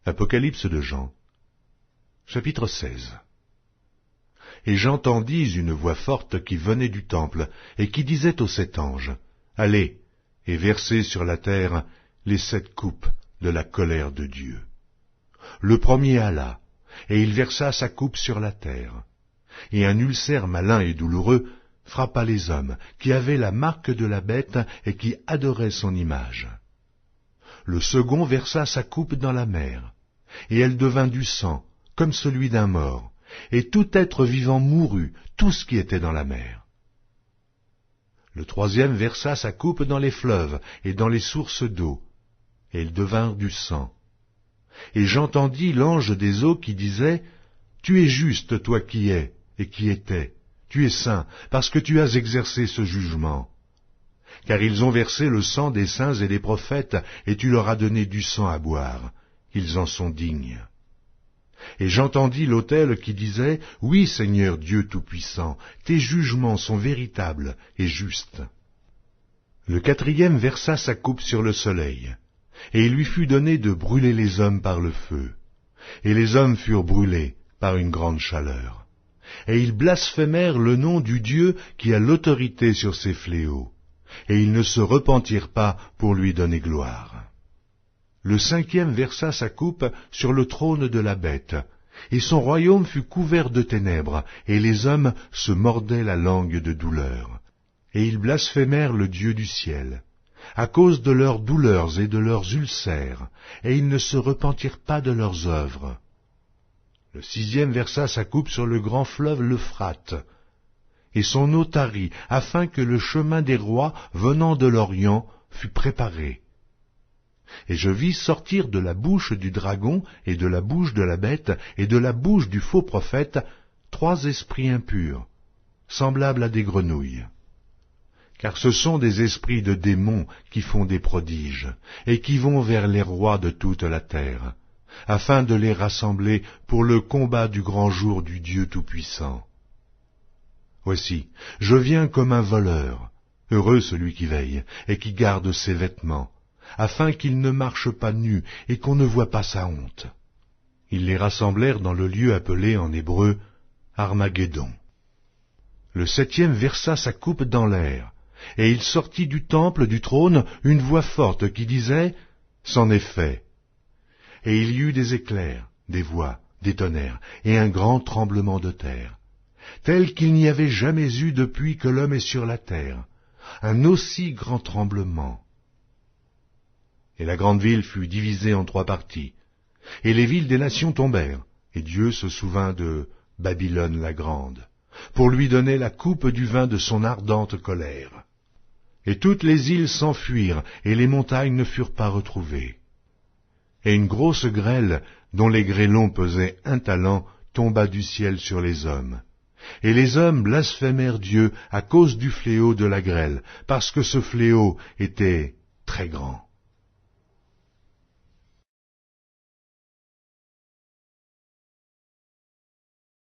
Apocalypse de Jean, chapitre 16. Et j'entendis une voix forte qui venait du temple, et qui disait aux 7 anges, « Allez, et versez sur la terre les 7 coupes de la colère de Dieu. » Le premier alla, et il versa sa coupe sur la terre. Et un ulcère malin et douloureux frappa les hommes, qui avaient la marque de la bête et qui adoraient son image. Le second versa sa coupe dans la mer, et elle devint du sang, comme celui d'un mort, et tout être vivant mourut, tout ce qui était dans la mer. Le troisième versa sa coupe dans les fleuves et dans les sources d'eau, et ils devinrent du sang. Et j'entendis l'ange des eaux qui disait, « Tu es juste, toi qui es, et qui étais, tu es saint, parce que tu as exercé ce jugement. Car ils ont versé le sang des saints et des prophètes, et tu leur as donné du sang à boire. Ils en sont dignes. » Et j'entendis l'autel qui disait, « Oui, Seigneur Dieu Tout-Puissant, tes jugements sont véritables et justes. » Le quatrième versa sa coupe sur le soleil, et il lui fut donné de brûler les hommes par le feu. Et les hommes furent brûlés par une grande chaleur. Et ils blasphémèrent le nom du Dieu qui a l'autorité sur ces fléaux, et ils ne se repentirent pas pour lui donner gloire. Le cinquième versa sa coupe sur le trône de la bête, et son royaume fut couvert de ténèbres, et les hommes se mordaient la langue de douleur. Et ils blasphémèrent le Dieu du ciel, à cause de leurs douleurs et de leurs ulcères, et ils ne se repentirent pas de leurs œuvres. Le sixième versa sa coupe sur le grand fleuve l'Euphrate, et son eau tarit, afin que le chemin des rois venant de l'Orient fût préparé. Et je vis sortir de la bouche du dragon, et de la bouche de la bête, et de la bouche du faux prophète, 3 esprits impurs, semblables à des grenouilles. Car ce sont des esprits de démons qui font des prodiges, et qui vont vers les rois de toute la terre, afin de les rassembler pour le combat du grand jour du Dieu Tout-Puissant. Voici, je viens comme un voleur, heureux celui qui veille, et qui garde ses vêtements, afin qu'il ne marche pas nu et qu'on ne voie pas sa honte. Ils les rassemblèrent dans le lieu appelé en hébreu Armageddon. Le septième versa sa coupe dans l'air, et il sortit du temple du trône une voix forte qui disait, « C'en est fait. » Et il y eut des éclairs, des voix, des tonnerres, et un grand tremblement de terre, tel qu'il n'y avait jamais eu depuis que l'homme est sur la terre, un aussi grand tremblement. Et la grande ville fut divisée en 3 parties, et les villes des nations tombèrent, et Dieu se souvint de Babylone la grande, pour lui donner la coupe du vin de son ardente colère. Et toutes les îles s'enfuirent, et les montagnes ne furent pas retrouvées. Et une grosse grêle, dont les grêlons pesaient 1 talent, tomba du ciel sur les hommes. Et les hommes blasphémèrent Dieu à cause du fléau de la grêle, parce que ce fléau était très grand.